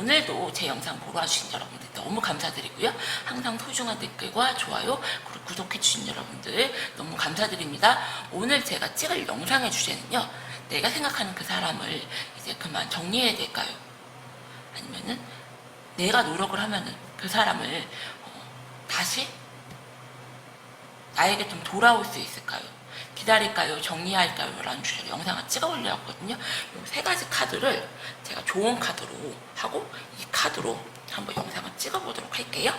오늘도 제 영상 보러 와주신 여러분들 너무 감사드리고요. 항상 소중한 댓글과 좋아요 그리고 구독해주신 여러분들 너무 감사드립니다. 오늘 제가 찍을 영상의 주제는요, 내가 생각하는 그 사람을 이제 그만 정리해야 될까요? 아니면은 내가 노력을 하면은 그 사람을 다시 나에게 좀 돌아올 수 있을까요? 기다릴까요? 정리할까요? 라는 주제로 영상을 찍어 보려고 하거든요. 이 세 가지 카드를 제가 좋은 카드로 하고 이 카드로 한번 영상을 찍어 보도록 할게요.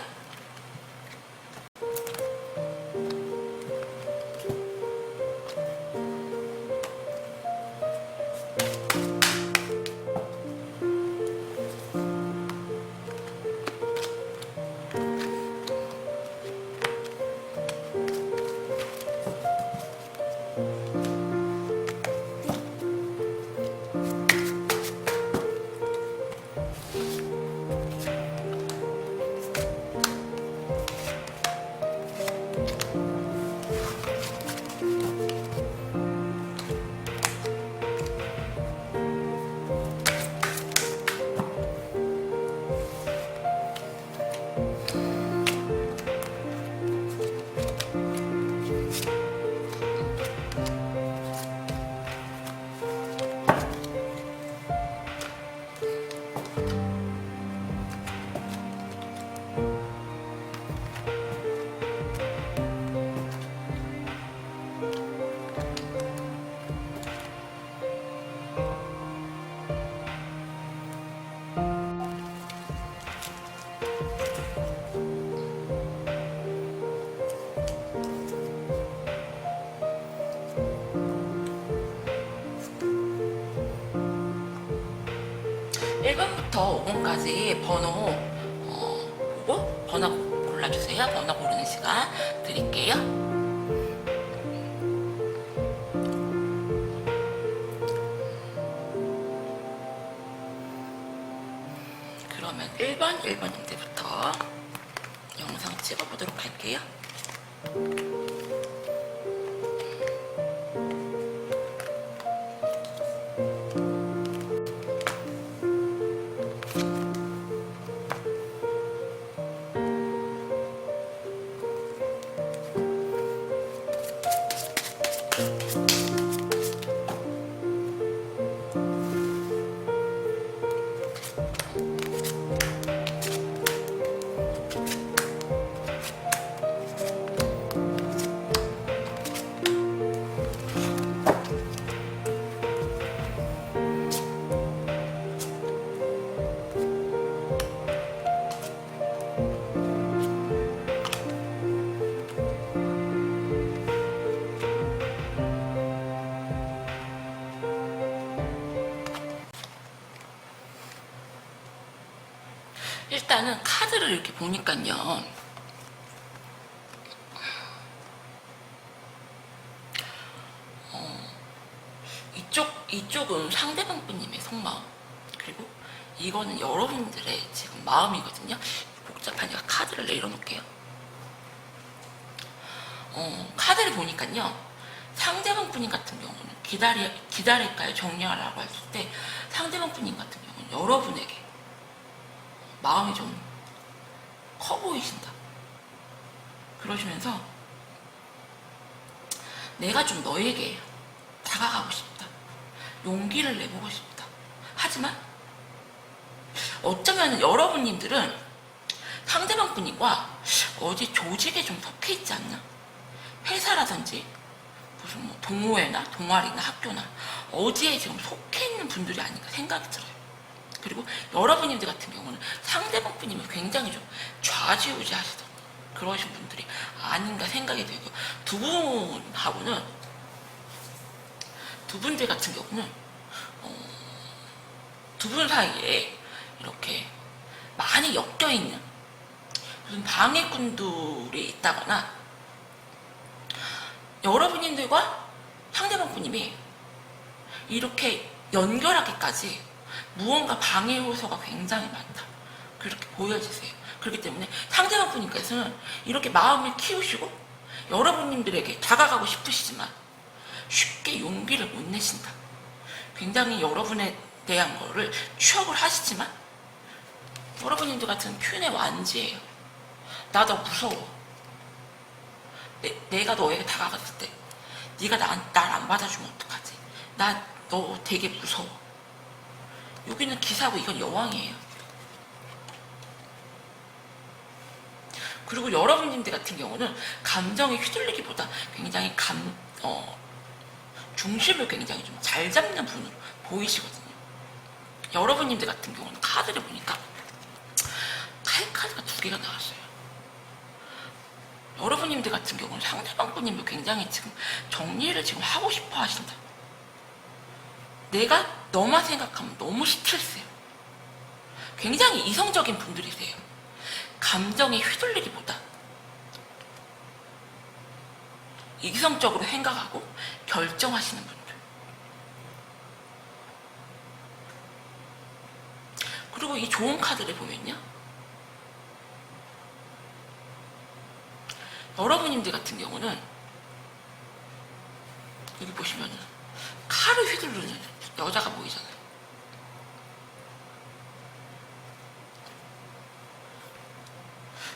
일 번부터 5번까지 번호 보고 번호 골라주세요. 번호 고르는 시간 드릴게요. 그러면 1번님들부터 영상 찍어보도록 할게요. 일단은 카드를 이렇게 보니까요, 이쪽은 상대방 분님의 속마음, 그리고 이거는 여러분들의 지금 마음이거든요. 복잡하니까 카드를 내려놓을게요. 카드를 보니까요, 상대방 분님 같은 경우는 기다릴까요? 정리하라고 했을 때 상대방 분님 같은 경우는 여러분에게 마음이 좀 커 보이신다. 그러시면서 내가 좀 너에게 다가가고 싶다. 용기를 내보고 싶다. 하지만 어쩌면 여러분님들은 상대방 분과 어디 조직에 좀 속해 있지 않나? 회사라든지 무슨 뭐 동호회나 동아리나 학교나 어디에 지금 속해 있는 분들이 아닌가 생각이 들어요. 그리고 여러분님들 같은 경우는 상대방 분님이 굉장히 좀 좌지우지하시던 그러신 분들이 아닌가 생각이 들고, 두 분들 같은 경우는 두 분 사이에 이렇게 많이 엮여있는 무슨 방해꾼들이 있다거나, 여러분님들과 상대방 분님이 이렇게 연결하기까지 무언가 방해 요소가 굉장히 많다. 그렇게 보여지세요. 그렇기 때문에 상대방 분께서는 이렇게 마음을 키우시고 여러분님들에게 다가가고 싶으시지만 쉽게 용기를 못 내신다. 굉장히 여러분에 대한 거를 추억을 하시지만 여러분님들 같은 퀸의 완지예요. 나 너 무서워. 내가 너에게 다가갔을 때 네가 날 안 받아주면 어떡하지? 나 너 되게 무서워. 여기는 기사고 이건 여왕이에요. 그리고 여러분님들 같은 경우는 감정에 휘둘리기보다 굉장히 중심을 굉장히 좀 잘 잡는 분으로 보이시거든요. 여러분님들 같은 경우는 카드를 보니까 칼카드가 2개가 나왔어요. 여러분님들 같은 경우는 상대방 분님도 굉장히 지금 정리를 지금 하고 싶어 하신다. 내가 너만 생각하면 너무 스트레스예요. 굉장히 이성적인 분들이세요. 감정에 휘둘리기보다 이성적으로 생각하고 결정하시는 분들. 그리고 이 좋은 카드를 보면요, 여러분님들 같은 경우는 여기 보시면은 칼을 휘두르는 여자가 보이잖아요.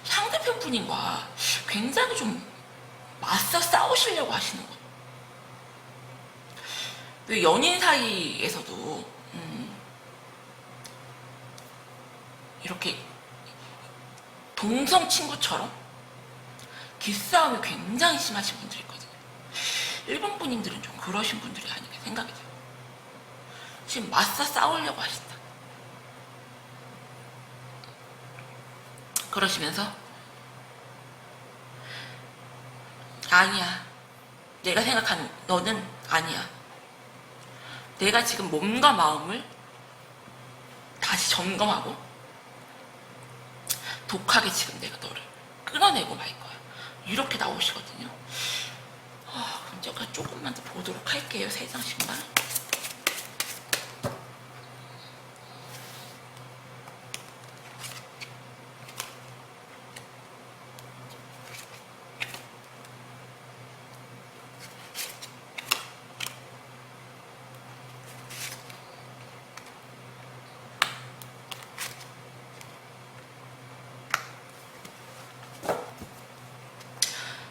상대편 분인과 굉장히 좀 맞서 싸우시려고 하시는 거예요. 왜 연인 사이에서도 이렇게 동성 친구처럼 기싸움이 굉장히 심하신 분들이 있거든요. 일본 분님들은 좀 그러신 분들이 아닌가 생각이 돼요. 지금 맞서 싸우려고 하신다. 그러시면서 아니야, 내가 생각하는 너는 아니야. 내가 지금 몸과 마음을 다시 점검하고 독하게 지금 내가 너를 끊어내고 말 거야. 이렇게 나오시거든요. 그럼 제가 조금만 더 보도록 할게요. 3장씩만.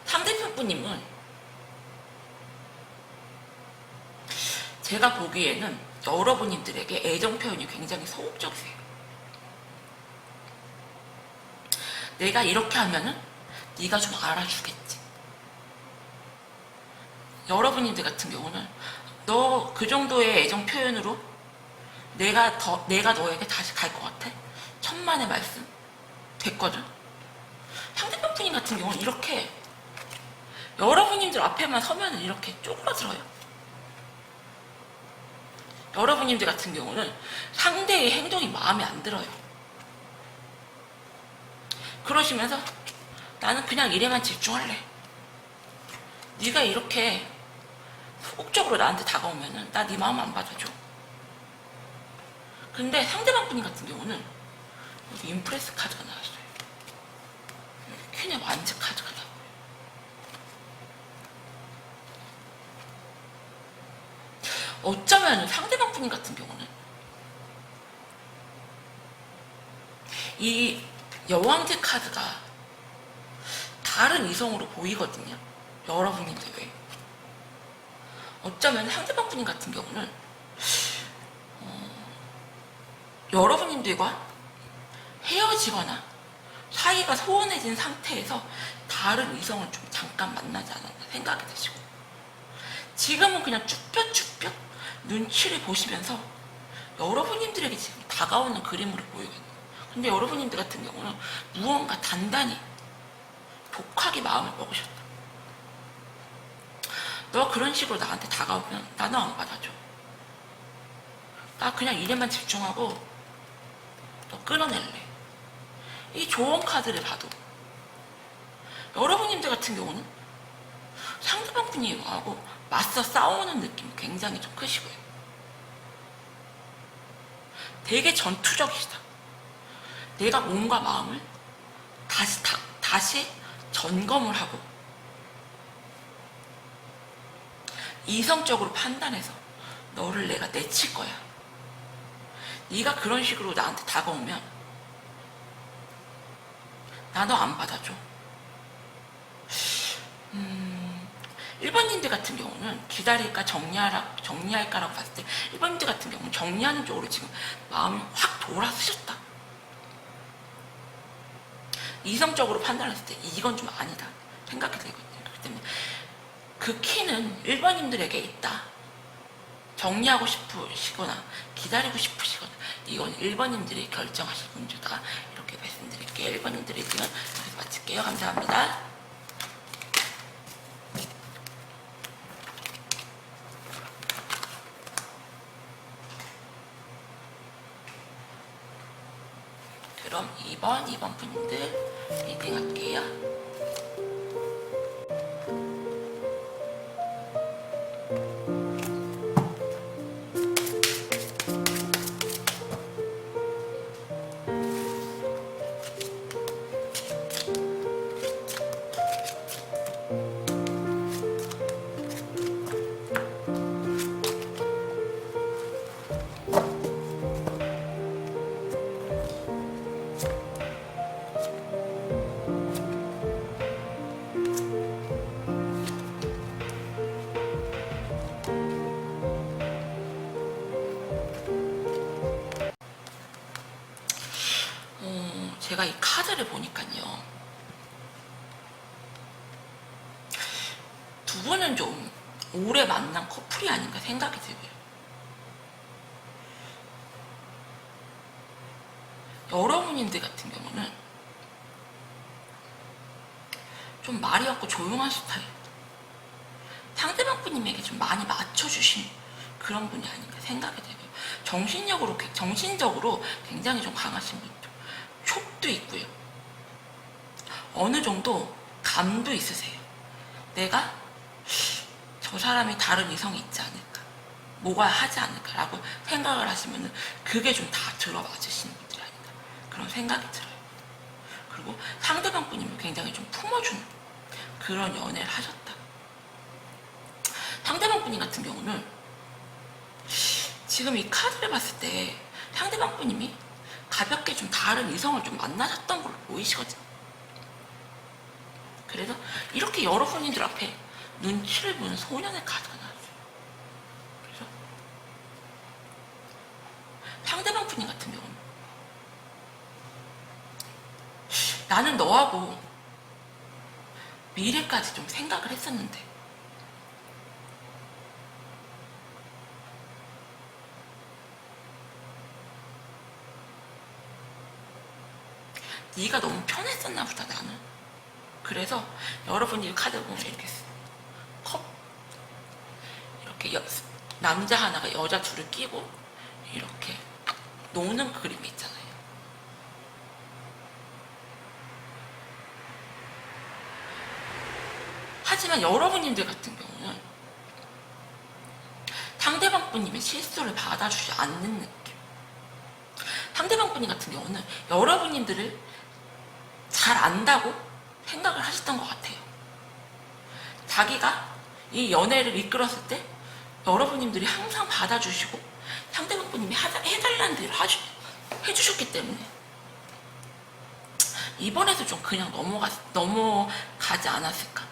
상대편분님은 제가 보기에는 여러분님들에게 애정 표현이 굉장히 소극적이세요. 내가 이렇게 하면은 네가 좀 알아주겠지. 여러분님들 같은 경우는 너 그 정도의 애정 표현으로 내가 너에게 다시 갈 것 같아? 천만의 말씀 됐거든. 상대편 분인 같은 경우는 이렇게 여러분님들 앞에만 서면 이렇게 쪼그라들어요. 여러분님들 같은 경우는 상대의 행동이 마음에 안 들어요. 그러시면서 나는 그냥 일에만 집중할래. 네가 이렇게 소극적으로 나한테 다가오면은 나 네 마음 안 받아줘. 근데 상대방 분인 같은 경우는 여기 임프레스 카드가 나왔어요. 여기 퀸의 완즈 카드가 나와요. 어쩌면 상대방 분인 같은 경우는 이 여왕제 카드가 다른 이성으로 보이거든요. 여러분인데 왜? 어쩌면 상대방 분인 같은 경우는 여러분님들과 헤어지거나 사이가 소원해진 상태에서 다른 이성을 좀 잠깐 만나지 않았나 생각이 되시고, 지금은 그냥 쭈뼛쭈뼛 눈치를 보시면서 여러분님들에게 지금 다가오는 그림으로 보이거든요. 근데 여러분님들 같은 경우는 무언가 단단히 독하게 마음을 먹으셨다. 너 그런 식으로 나한테 다가오면 나는 안 받아줘. 나 그냥 일에만 집중하고 너 끊어낼래. 이 좋은 카드를 봐도 여러분님들 같은 경우는 상대방 분이하고 맞서 싸우는 느낌이 굉장히 좀 크시고요. 되게 전투적이시다. 내가 몸과 마음을 다시 점검을 하고 이성적으로 판단해서 너를 내가 내칠 거야. 네가 그런 식으로 나한테 다가오면 나 너 안 받아줘. 1번님들 같은 경우는 기다릴까 정리할까라고 봤을 때 1번님들 같은 경우는 정리하는 쪽으로 지금 마음이 확 돌아서셨다. 이성적으로 판단했을 때 이건 좀 아니다 생각이 들거든요. 그렇기 때문에 그 키는 1번님들에게 있다. 정리하고 싶으시거나 기다리고 싶으시거나 이건 1번님들이 결정하실 문제다. 이렇게 말씀드릴게요. 1번님들의 의견 여기서 마칠게요. 감사합니다. 그럼 2번 분들 리딩 할게요. 제가 이 카드를 보니까요. 두 분은 좀 오래 만난 커플이 아닌가 생각이 들고요. 여러분인들 같은 경우는 좀 말이 없고 조용한 스타일. 상대방 분님에게 좀 많이 맞춰주신 그런 분이 아닌가 생각이 들고요. 정신적으로 굉장히 좀 강하신 분이죠. 촉도 있고요. 어느 정도 감도 있으세요. 내가 저 사람이 다른 이성이 있지 않을까, 뭐가 하지 않을까라고 생각을 하시면 그게 좀 다 들어맞으시는 분들이 아닌가 그런 생각이 들어요. 그리고 상대방 분님을 굉장히 좀 품어주는 그런 연애를 하셨다. 상대방 분님 같은 경우는 지금 이 카드를 봤을 때 상대방 분님이 가볍게 좀 다른 이성을 좀 만나셨던 걸로 보이시거든요. 그래서 이렇게 여러분들 앞에 눈치를 보는 소년의 카드가 나왔어요. 그래서 상대방 분님 같은 경우는 나는 너하고 미래까지 좀 생각을 했었는데 네가 너무 편했었나 보다 나는. 그래서 여러분이 카드 보면 이렇게 이렇게 남자 하나가 여자 둘을 끼고 이렇게 노는 그림이 있잖아요. 하지만 여러분들 같은 경우는 상대방 분님의 실수를 받아주지 않는 느낌. 상대방 분님 같은 경우는 여러분들을 잘 안다고 생각을 하셨던 것 같아요. 자기가 이 연애를 이끌었을 때 여러분들이 항상 받아주시고 상대방 분님이 해달라는 대로 해주셨기 때문에 이번에도 좀 그냥 넘어가지 않았을까.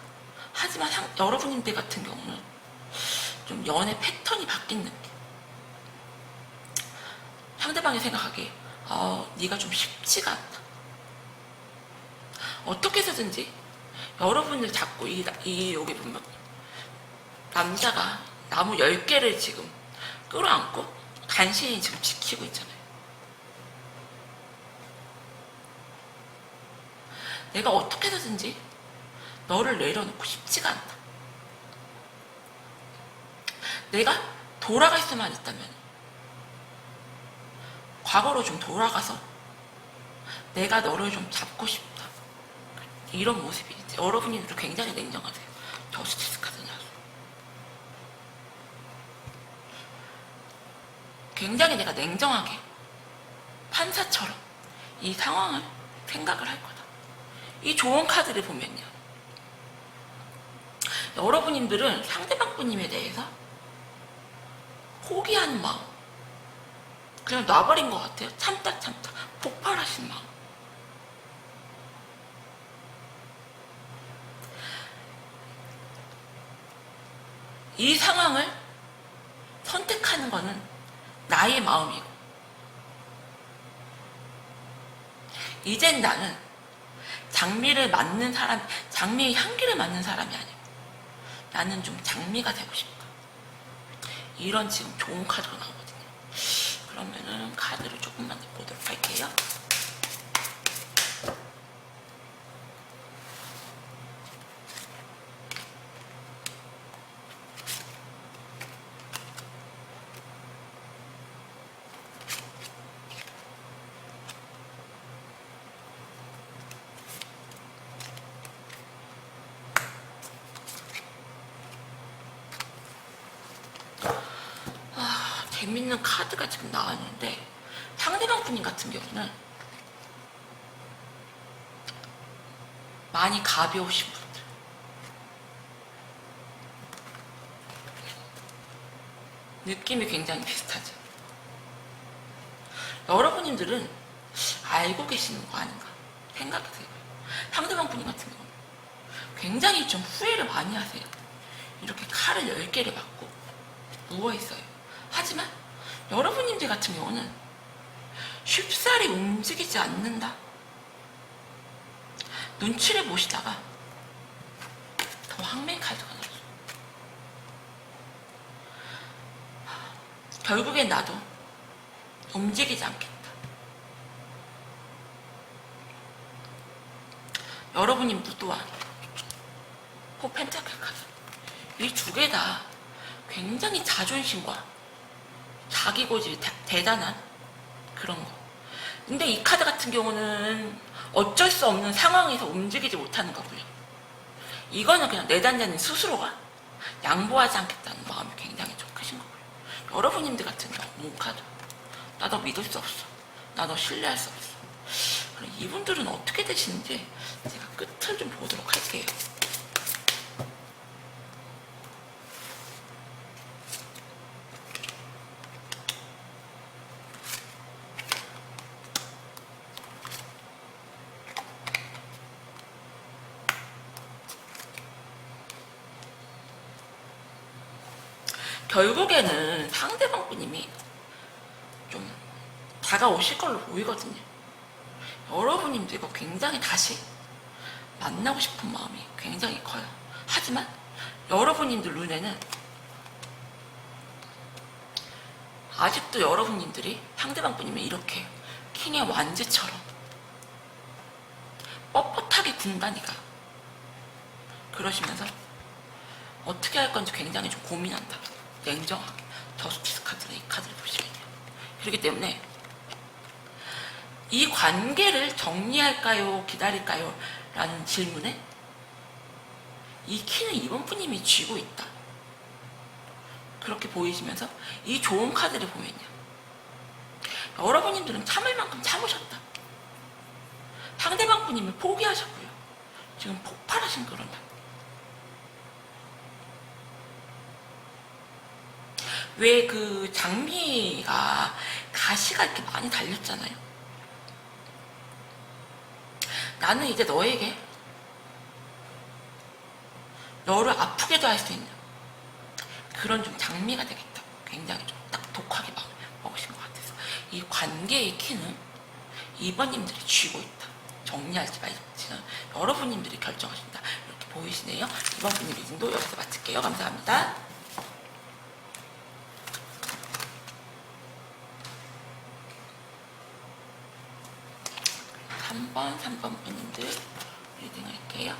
하지만 여러분들 같은 경우는 좀 연애 패턴이 바뀐 느낌. 상대방이 생각하기에 네가 좀 쉽지가 않다. 어떻게 해서든지 여러분을 잡고 여기 보면 남자가 나무 10개를 지금 끌어안고 간신히 지금 지키고 있잖아요. 내가 어떻게 해서든지 너를 내려놓고 싶지가 않다. 내가 돌아갈 수만 있다면 과거로 좀 돌아가서 내가 너를 좀 잡고 싶다. 이런 모습이 여러분들도 굉장히 냉정하세요. 저스티스 카드 나왔어요. 굉장히 내가 냉정하게 판사처럼 이 상황을 생각을 할 거다. 이 좋은 카드를 보면요. 여러분들은 상대방 분님에 대해서 포기하는 마음, 그냥 놔버린 것 같아요. 참다 폭발하신 마음. 이 상황을 선택하는 거는 나의 마음이고, 이젠 나는 장미를 맡는 사람, 장미의 향기를 맡는 사람이 아니고 나는 좀 장미가 되고 싶다. 이런 지금 좋은 카드가 나오거든요. 그러면은 카드를 조금만 더 보도록 할게요. 재밌는 카드가 지금 나왔는데, 상대방 분님 같은 경우는 많이 가벼우신 분들, 느낌이 굉장히 비슷하죠. 여러분님들은 알고 계시는 거 아닌가 생각이 들고요. 상대방 분님 같은 경우는 굉장히 좀 후회를 많이 하세요. 이렇게 칼을 10개를 맞고 누워있어요. 하지만 여러분님들 같은 경우는 쉽사리 움직이지 않는다. 눈치를 보시다가 더 황매 카드가 나왔어. 결국엔 나도 움직이지 않겠다. 여러분님도 또한 펜타클 카드, 이 두 개 다 굉장히 자존심과 자기 고집이 대단한 그런 거. 근데 이 카드 같은 경우는 어쩔 수 없는 상황에서 움직이지 못하는 거고요. 이거는 그냥 내단자님 스스로가 양보하지 않겠다는 마음이 굉장히 좀 크신 거고요. 여러분님들 같은 경우 몽카드, 나 너 믿을 수 없어, 나 너 신뢰할 수 없어. 그럼 이분들은 어떻게 되시는지 제가 끝을 좀 보도록 할게요. 결국에는 상대방 분님이 좀 다가오실 걸로 보이거든요. 여러분님들과 굉장히 다시 만나고 싶은 마음이 굉장히 커요. 하지만 여러분님들 눈에는 아직도 여러분님들이 상대방 분님이 이렇게 킹의 완즈처럼 뻣뻣하게 군다니까 그러시면서 어떻게 할 건지 굉장히 좀 고민한다. 냉정하게. 저스티스 카드나 이 카드를 보시면요. 그렇기 때문에 이 관계를 정리할까요? 기다릴까요? 라는 질문에 이 키는 이번 분님이 쥐고 있다. 그렇게 보이시면서 이 좋은 카드를 보면요. 여러분님들은 참을 만큼 참으셨다. 상대방 분님을 포기하셨고요. 지금 폭발하신 그런 날. 왜 그 장미가 가시가 이렇게 많이 달렸잖아요. 나는 이제 너에게 너를 아프게도 할 수 있는 그런 좀 장미가 되겠다. 굉장히 좀 딱 독하게 먹으신 것 같아서 이 관계의 키는 이번님들이 쥐고 있다. 정리할지 말지는 여러분님들이 결정하신다. 이렇게 보이시네요. 이번 분님 리딩도 여기서 마칠게요. 감사합니다. 3번 분님들 리딩 할게요.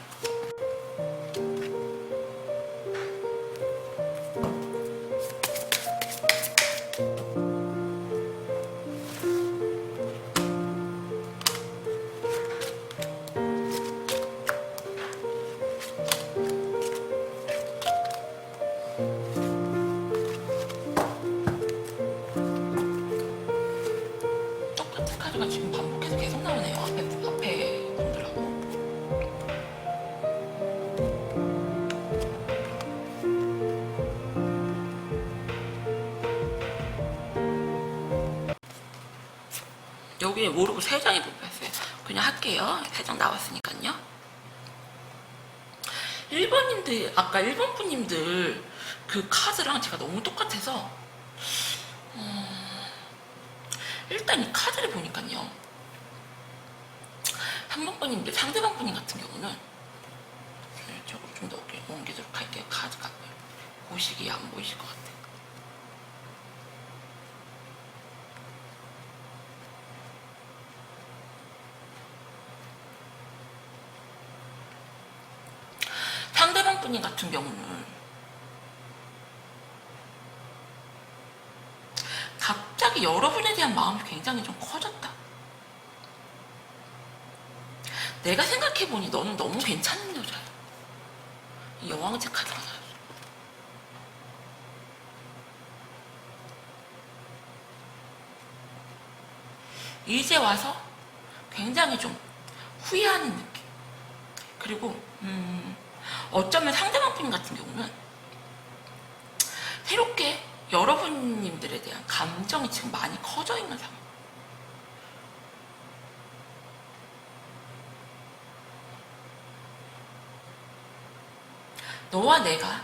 똑같은 카드가 지금 반복해서 계속 나오네요. 앞에 분들하고. 여기에 모르고 3장이 뽑혔어요. 그냥 할게요. 3장 나왔으니까요. 1번님들, 아까 1번 분님들 그 카드랑 제가 너무 똑같아서, 일단 이 카드를 보니까요. 3번 분님들, 상대방 분님 같은 경우는, 이쪽으로 좀 더 옮기도록 할게요. 카드가. 보시기에 안 보이실 것 같아요. 상대방 분님 같은 경우는 갑자기 여러분에 대한 마음이 굉장히 좀 커졌다. 내가 생각해보니 너는 너무 괜찮은 여자야. 이 여왕제 카드가 나왔어. 이제 와서 굉장히 좀 후회하는 느낌. 그리고 어쩌면 상대방 분 같은 경우는 새롭게 여러분님들에 대한 감정이 지금 많이 커져 있는 상황. 너와 내가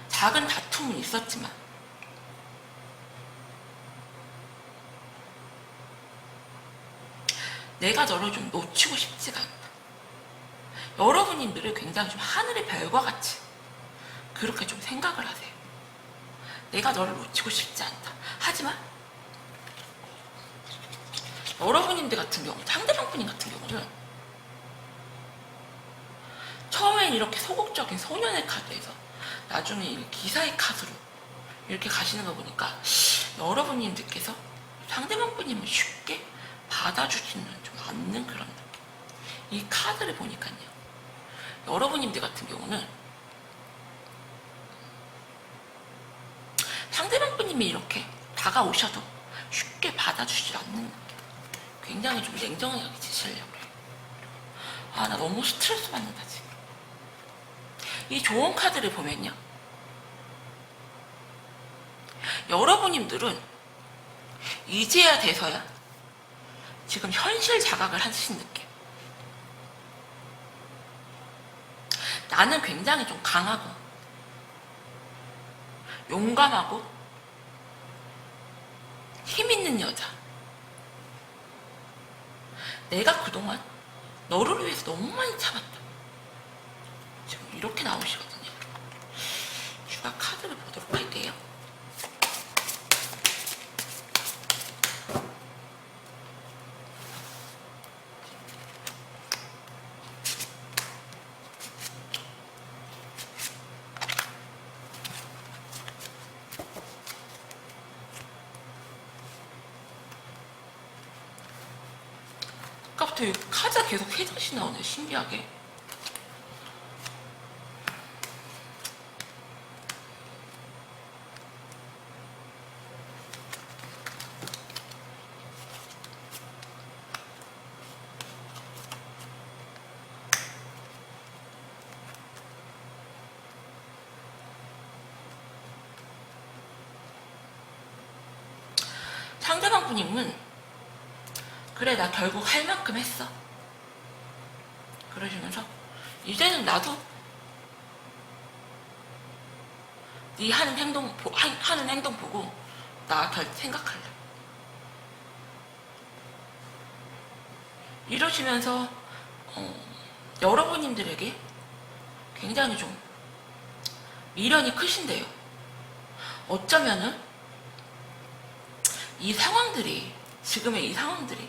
작은 다툼은 있었지만 내가 너를 좀 놓치고 싶지가 않다. 여러분님들을 굉장히 좀 하늘의 별과 같이 그렇게 좀 생각을 하세요. 내가 너를 놓치고 싶지 않다. 하지만 여러분님들 같은 경우, 상대방 분님 같은 경우는 처음엔 이렇게 소극적인 소년의 카드에서 나중에 이 기사의 카드로 이렇게 가시는 거 보니까 여러분님들께서 상대방 분님을 쉽게 받아주지는 좀 않는 그런 느낌. 이 카드를 보니까요. 여러분님들 같은 경우는 상대방 분님이 이렇게 다가오셔도 쉽게 받아주지 않는 느낌. 굉장히 좀 냉정하게 지시려고 해요. 아, 나 너무 스트레스 받는다 지금. 이 조언 카드를 보면요. 여러분님들은 이제야 돼서야 지금 현실 자각을 하신 느낌. 나는 굉장히 좀 강하고 용감하고 힘있는 여자. 내가 그동안 너를 위해서 너무 많이 참았다. 지금 이렇게 나오시거든요. 추가 카드를 보도록 할게요. 아까부터 이 카드가 계속 회전시 나오네. 신기하게. 상대방 분님은 그래 나 결국 할 만큼 했어. 그러시면서 이제는 나도 네 하는 행동 보고 나 생각할래. 이러시면서 여러분님들에게 굉장히 좀 미련이 크신데요. 어쩌면은 이 상황들이, 지금의 이 상황들이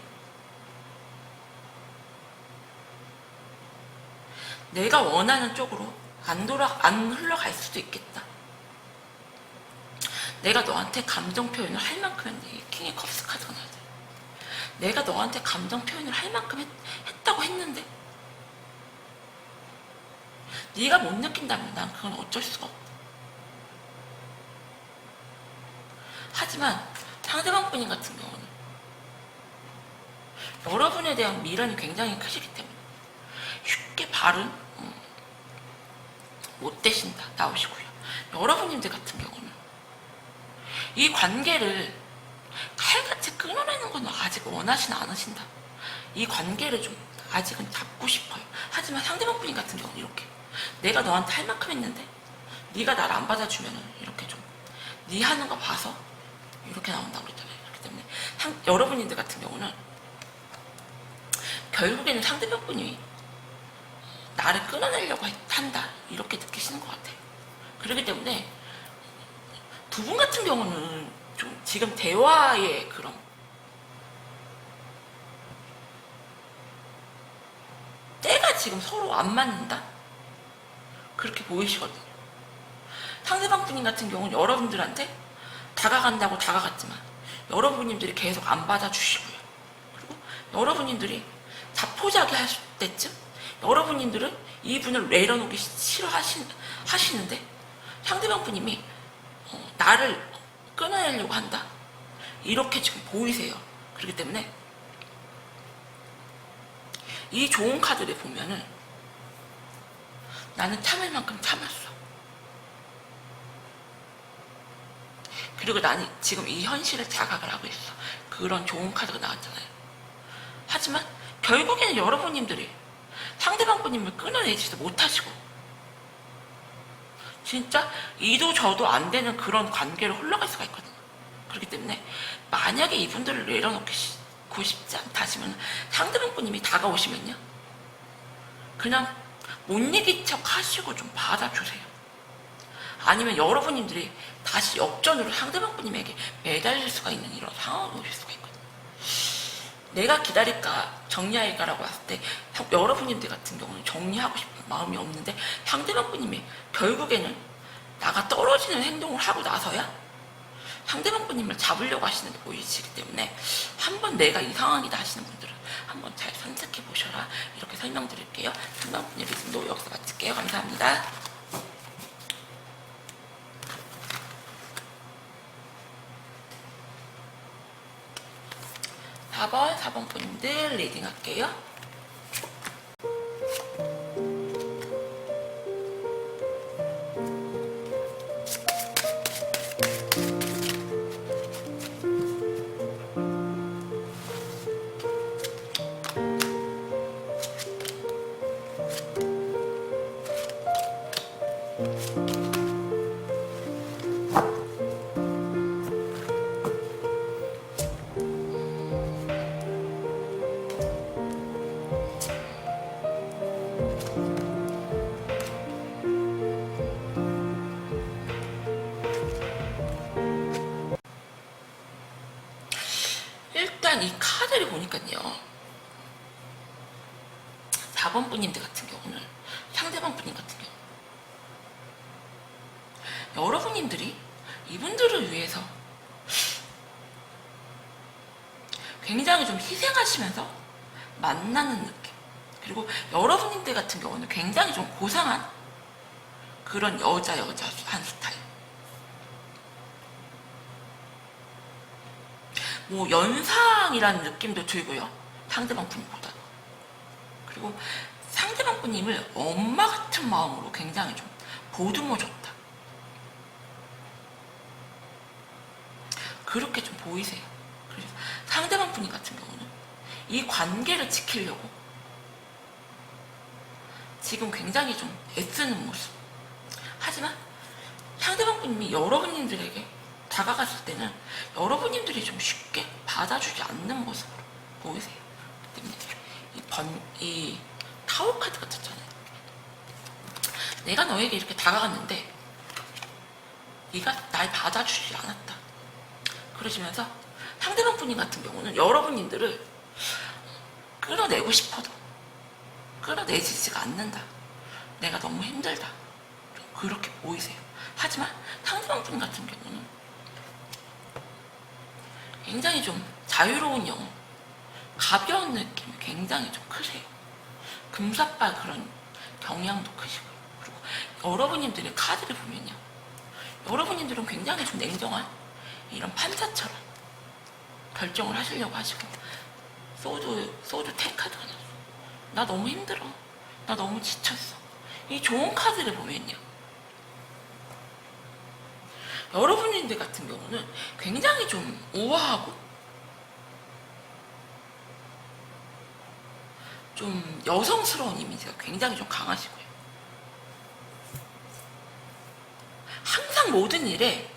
내가 원하는 쪽으로 안 흘러갈 수도 있겠다. 내가 너한테 감정 표현을 할 만큼 했는데, 킹의 컵스 카드가 나와요. 내가 너한테 감정 표현을 할 만큼 했다고 했는데 네가 못 느낀다면 난 그건 어쩔 수가 없다. 하지만 상대방 분인 같은 경우는 여러분에 대한 미련이 굉장히 크시기 때문에 쉽게 발은 못 되신다 나오시고요. 여러분님들 같은 경우는 이 관계를 칼같이 끊어내는 건 아직 원하진 않으신다. 이 관계를 좀 아직은 잡고 싶어요. 하지만 상대방 분인 같은 경우는 이렇게 내가 너한테 할 만큼 했는데 네가 나를 안 받아주면은 이렇게 좀 네 하는 거 봐서 이렇게 나온다고 그랬잖아요. 그렇기 때문에 여러분들 같은 경우는 결국에는 상대방 분이 나를 끊어내려고 한다 이렇게 느끼시는 것 같아요. 그렇기 때문에 두 분 같은 경우는 좀 지금 대화의 그런 때가 지금 서로 안 맞는다? 그렇게 보이시거든요. 상대방 분인 같은 경우는 여러분들한테 다가간다고 다가갔지만 여러분님들이 계속 안 받아주시고요. 그리고 여러분님들이 자포자기 하실 때쯤 여러분님들은 이분을 내려놓기 싫어하시는데 상대방 분님이 나를 끊어내려고 한다. 이렇게 지금 보이세요. 그렇기 때문에 이 좋은 카드를 보면은 나는 참을 만큼 참았어. 그리고 나는 지금 이 현실을 자각을 하고 있어. 그런 좋은 카드가 나왔잖아요. 하지만 결국에는 여러분님들이 상대방 분님을 끊어내지도 못하시고 진짜 이도 저도 안 되는 그런 관계로 흘러갈 수가 있거든요. 그렇기 때문에 만약에 이분들을 내려놓고 싶지 않다 하시면 상대방 분님이 다가오시면요 그냥 못 이긴 척 하시고 좀 받아주세요. 아니면 여러분님들이 다시 역전으로 상대방 분님에게 매달릴 수가 있는 이런 상황이 오실 수가 있거든요. 내가 기다릴까 정리할까라고 했을 때 여러분님들 같은 경우는 정리하고 싶은 마음이 없는데 상대방 분님이 결국에는 나가 떨어지는 행동을 하고 나서야 상대방 분님을 잡으려고 하시는 게 보이시기 때문에 한번 내가 이 상황이다 하시는 분들은 한번 잘 선택해 보셔라 이렇게 설명드릴게요. 상대방 분님 리듬도 여기서 마칠게요. 감사합니다. 4번 분들 리딩 할게요. 일단 이 카드를 보니까요 4번 분님들 같은 경우는 상대방 분님 같은 경우 여러분님들이 이분들을 위해서 굉장히 좀 희생하시면서 만나는 느낌 그리고 여러분님들 같은 경우는 굉장히 좀 고상한 그런 여자 한 스타일 뭐 연상이라는 느낌도 들고요 상대방 분보다 그리고 상대방 분님을 엄마 같은 마음으로 굉장히 좀 보듬어줬다 그렇게 좀 보이세요. 그래서 상대방 분님 같은 경우는 이 관계를 지키려고 지금 굉장히 좀 애쓰는 모습 하지만 상대방 분님이 여러분님들에게 다가갔을 때는 여러분님들이 좀 쉽게 받아주지 않는 모습으로 보이세요. 때문에 이 타워 카드가 떴잖아요. 내가 너에게 이렇게 다가갔는데 네가 날 받아주지 않았다. 그러시면서 상대방 분님 같은 경우는 여러분님들을 끌어내고 싶어도 끌어내지지가 않는다. 내가 너무 힘들다. 그렇게 보이세요. 하지만 상대방 분 같은 경우는 굉장히 좀 자유로운 영혼, 가벼운 느낌이 굉장히 좀 크세요. 금사빠 그런 경향도 크시고요. 그리고 여러분님들의 카드를 보면요. 여러분님들은 굉장히 좀 냉정한 이런 판사처럼 결정을 하시려고 하시고 소드 10 카드가 나왔어. 나 너무 힘들어. 나 너무 지쳤어. 이 좋은 카드를 보면요. 여러분들 같은 경우는 굉장히 좀 우아하고 좀 여성스러운 이미지가 굉장히 좀 강하시고요. 항상 모든 일에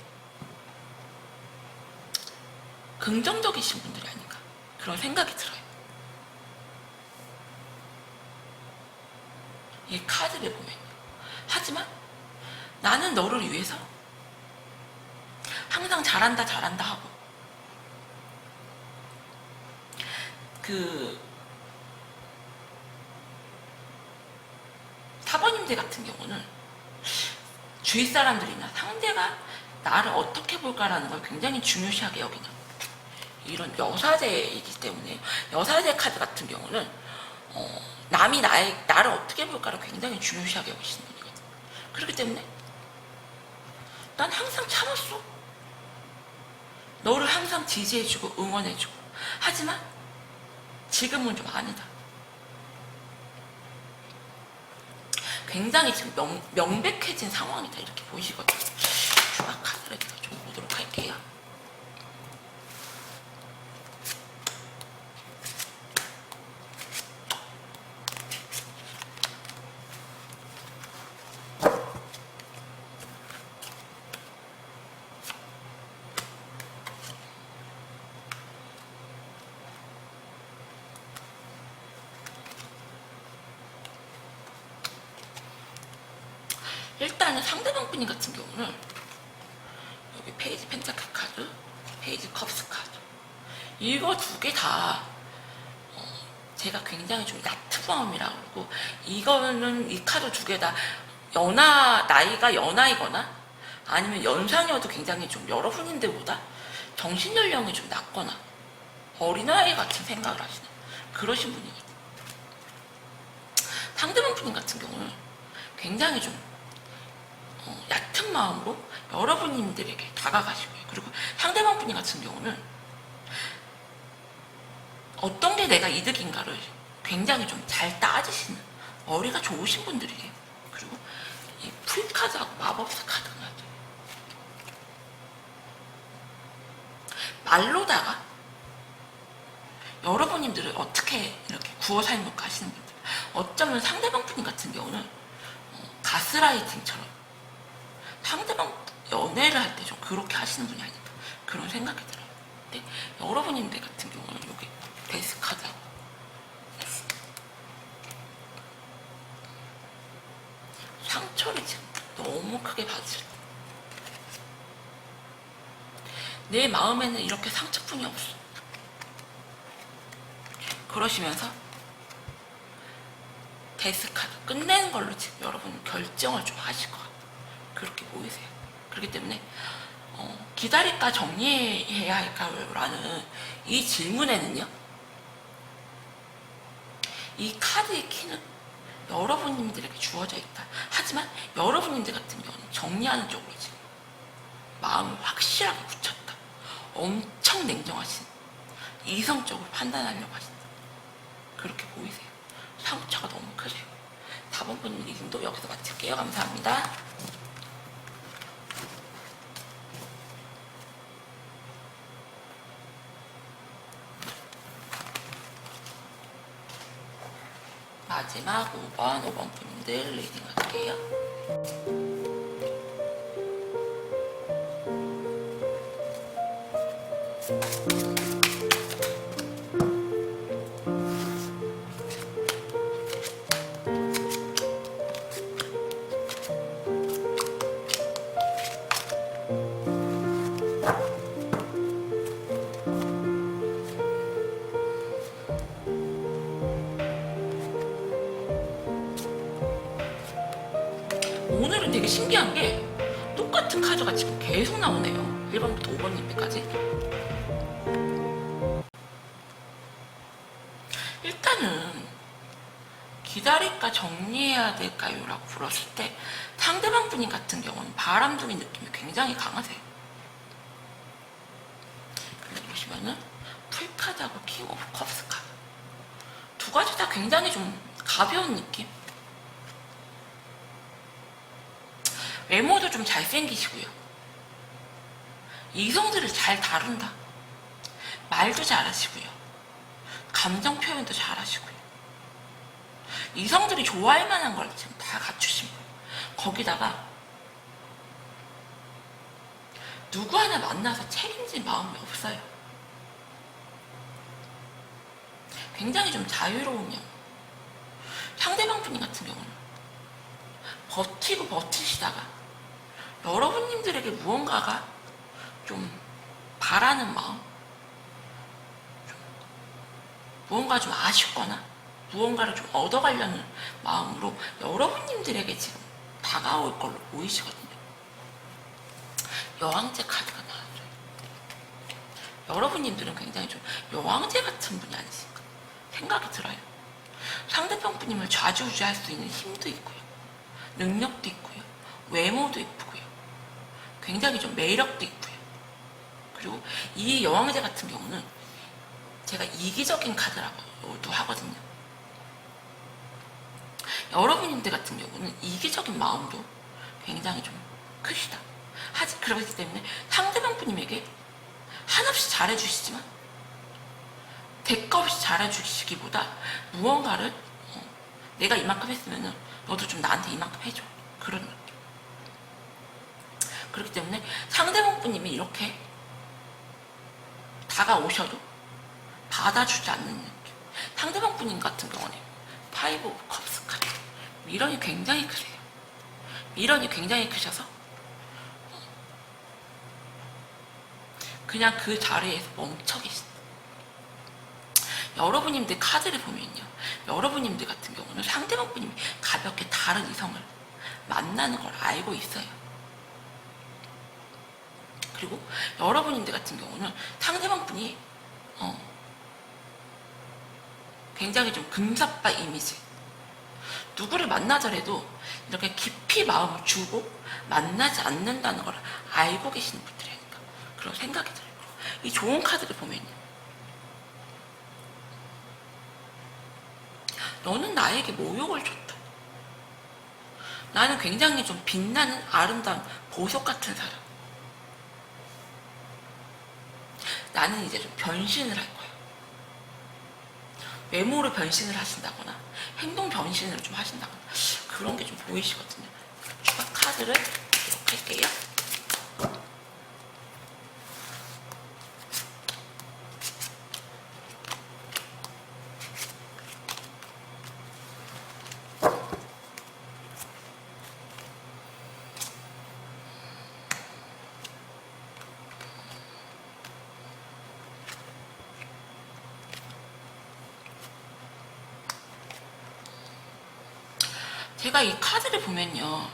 긍정적이신 분들이 아닌가 그런 생각이 들어요. 이 카드를 보면요. 하지만 나는 너를 위해서 항상 잘한다 잘한다 하고 그 4번님들 같은 경우는 주위 사람들이나 상대가 나를 어떻게 볼까라는 걸 굉장히 중요시하게 여기는 이런 여사제이기 때문에 여사제 카드 같은 경우는 남이 나를 어떻게 볼까를 굉장히 중요시하게 여기시는 분이거든요. 그렇기 때문에 난 항상 참았어. 너를 항상 지지해주고 응원해주고 하지만 지금은 좀 아니다. 굉장히 지금 명백해진 상황이다 이렇게 보이시거든요. 추가 카드를 좀 보도록 할게요. 일단은 상대방 분인 같은 경우는 여기 페이지 펜타클 카드, 페이지 컵스 카드 이거 두 개 다 제가 굉장히 좀 얕은 마음이라고 그러고 이거는 이 카드 두 개 다 나이가 연하이거나 아니면 연상이어도 굉장히 좀 여러 분인들보다 정신연령이 좀 낮거나 어린아이 같은 생각을 하시는 그러신 분이거든요. 상대방 분 같은 경우는 굉장히 좀 얕은 마음으로 여러분님들에게 다가가시고요. 그리고 상대방 분이 같은 경우는 어떤 게 내가 이득인가를 굉장히 좀 잘 따지시는 머리가 좋으신 분들이에요. 그리고 이 풀카드하고 마법사 카드가 나죠. 말로다가 여러분님들을 어떻게 이렇게 구워 삶을까 하시는 분들 어쩌면 상대방 분 같은 경우는 가스라이팅처럼 상대방 연애를 할 때 좀 그렇게 하시는 분이 아닐까 그런 생각이 들어요. 근데 여러분인들 같은 경우는 여기 데스 카드하고 상처를 지금 너무 크게 받으실 때 내 마음에는 이렇게 상처뿐이 없어. 그러시면서 데스 카드 끝내는 걸로 지금 여러분 결정을 좀 하실 것 같아요. 그렇게 보이세요. 그렇기 때문에 기다릴까 정리해야 할까요? 라는 이 질문에는요. 이 카드의 키는 여러분님들에게 주어져 있다. 하지만 여러분님들 같은 경우는 정리하는 쪽으로 지금 마음을 확실하게 붙였다. 엄청 냉정하신 이성적으로 판단하려고 하신다. 그렇게 보이세요. 상처가 너무 크세요. 4번 분 리딩도 여기서 마칠게요. 감사합니다. 마지막 5번 분들 리딩 할게요. 오늘은 되게 신기한 게 똑같은 카드가 지금 계속 나오네요. 1번부터 5번님까지. 일단은 기다릴까 정리해야 될까요? 라고 물었을 때 상대방 분이 같은 경우는 바람둥이 느낌이 굉장히 강하세요. 근데 보시면은 풀카드하고 킹 오브 컵스 카드 두 가지 다 굉장히 좀 가벼운 느낌? 외모도 좀 잘생기시고요. 이성들을 잘 다룬다. 말도 잘하시고요. 감정 표현도 잘하시고요. 이성들이 좋아할 만한 걸 지금 다 갖추신 거예요. 거기다가 누구 하나 만나서 책임질 마음이 없어요. 굉장히 좀 자유로우면 상대방 분이 같은 경우는 버티고 버티시다가 여러분님들에게 무언가가 좀 바라는 마음, 무언가 좀 아쉽거나 무언가를 좀 얻어가려는 마음으로 여러분님들에게 지금 다가올 걸로 보이시거든요. 여왕제 카드가 나왔어요. 여러분님들은 굉장히 좀 여왕제 같은 분이 아니실까 생각이 들어요. 상대방 분님을 좌지우지할 수 있는 힘도 있고요, 능력도 있고요, 외모도 이쁘고요, 굉장히 좀 매력도 있고요. 그리고 이 여왕제 같은 경우는 제가 이기적인 카드라고도 하거든요. 여러분들 같은 경우는 이기적인 마음도 굉장히 좀 크시다. 그렇기 때문에 상대방 분님에게 한없이 잘해주시지만 대가 없이 잘해주시기보다 무언가를 내가 이만큼 했으면 너도 좀 나한테 이만큼 해줘, 그런 느낌. 그렇기 때문에 상대방 분님이 이렇게 다가오셔도 받아주지 않는 느낌. 상대방 분님 같은 경우는 파이브 오브 컵스 카드, 미련이 굉장히 크세요. 미련이 굉장히 크셔서 그냥 그 자리에서 멈춰 계신다. 여러분님들 카드를 보면요, 여러분님들 같은 경우는 상대방 분님이 가볍게 다른 이성을 만나는 걸 알고 있어요. 그리고 여러분님들 같은 경우는 상대방 분이 굉장히 좀 금사빠 이미지, 누구를 만나더라도 이렇게 깊이 마음을 주고 만나지 않는다는 걸 알고 계시는 분들이니까 그런 생각이 들어요. 이 좋은 카드를 보면요, 너는 나에게 모욕을 줬다. 나는 굉장히 좀 빛나는 아름다운 보석 같은 사람. 나는 이제 좀 변신을 할 거야. 외모로 변신을 하신다거나 행동 변신을 좀 하신다거나 그런 게 좀 보이시거든요. 추가 카드를 이렇게 할게요. 제가 이 카드를 보면요,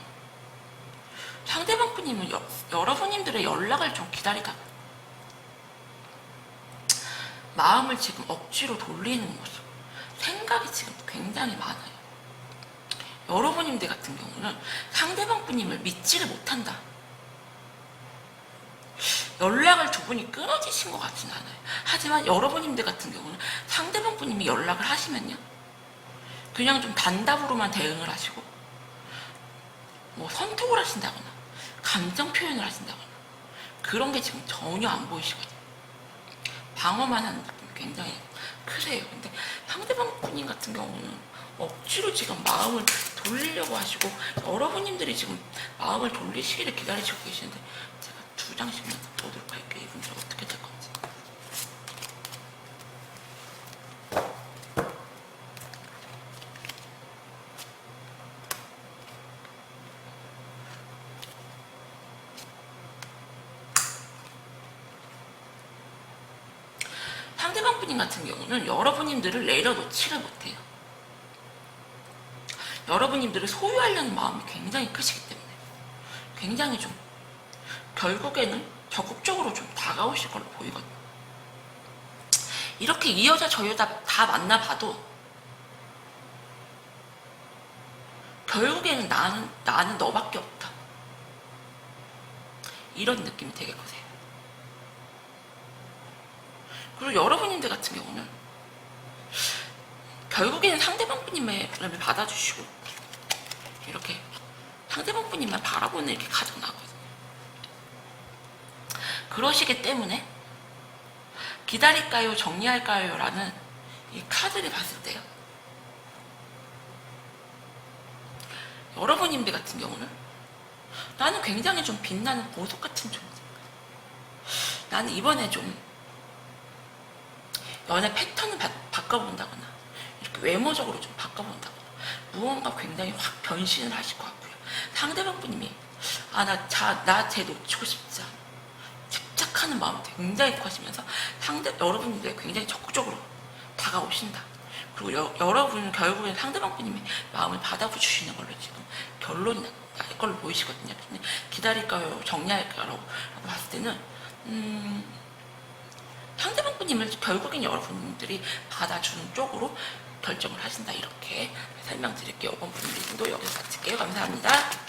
상대방 분님은 여러분님들의 연락을 좀 기다리다가 마음을 지금 억지로 돌리는 모습, 생각이 지금 굉장히 많아요. 여러분님들 같은 경우는 상대방 분님을 믿지를 못한다. 연락을 두 분이 끊어지신 것 같지는 않아요. 하지만 여러분님들 같은 경우는 상대방 분님이 연락을 하시면요, 그냥 좀 단답으로만 대응을 하시고 뭐 선톡을 하신다거나 감정 표현을 하신다거나 그런 게 지금 전혀 안 보이시거든요. 방어만 하는 느낌이 굉장히 크세요. 근데 상대방 분님 같은 경우는 억지로 지금 마음을 돌리려고 하시고 여러분님들이 지금 마음을 돌리시기를 기다리시고 계시는데, 제가 두 장씩만 보도록 할게요. 이분들 어떻게 될 건지. 상대방 분님 같은 경우는 여러분님들을 내려놓지를 못해요. 여러분님들을 소유하려는 마음이 굉장히 크시기 때문에 굉장히 좀 결국에는 적극적으로 좀 다가오실 걸로 보이거든요. 이렇게 이 여자 저 여자 다 만나봐도 결국에는 나는 너밖에 없다, 이런 느낌이 되게 크세요. 그리고 여러분님들 같은 경우는 결국에는 상대방 분님의 바람을 받아주시고 이렇게 상대방 분님만 바라보는 이렇게 가지고 나거든요. 그러시기 때문에 기다릴까요, 정리할까요? 라는 이 카드를 봤을 때요, 여러분님들 같은 경우는 나는 굉장히 좀 빛나는 보석 같은 존재. 나는 이번에 좀 연애 패턴을 바꿔본다거나 이렇게 외모적으로 좀 바꿔본다거나 무언가 굉장히 확 변신을 하실 것 같고요. 상대방 분님이 나 쟤 놓치고 싶지 않아. 집착하는 마음이 굉장히 커지면서 여러분들이 굉장히 적극적으로 다가오신다. 그리고 여러분은 결국엔 상대방 분님이 마음을 받아주시는 걸로 지금 결론이 날 걸로 보이시거든요. 기다릴까요? 정리할까요? 라고 봤을 때는 상대방 분님을 결국엔 여러분들이 받아주는 쪽으로 결정을 하신다. 이렇게 설명드릴게요. 5번 분들도 여기서 마칠게요. 감사합니다.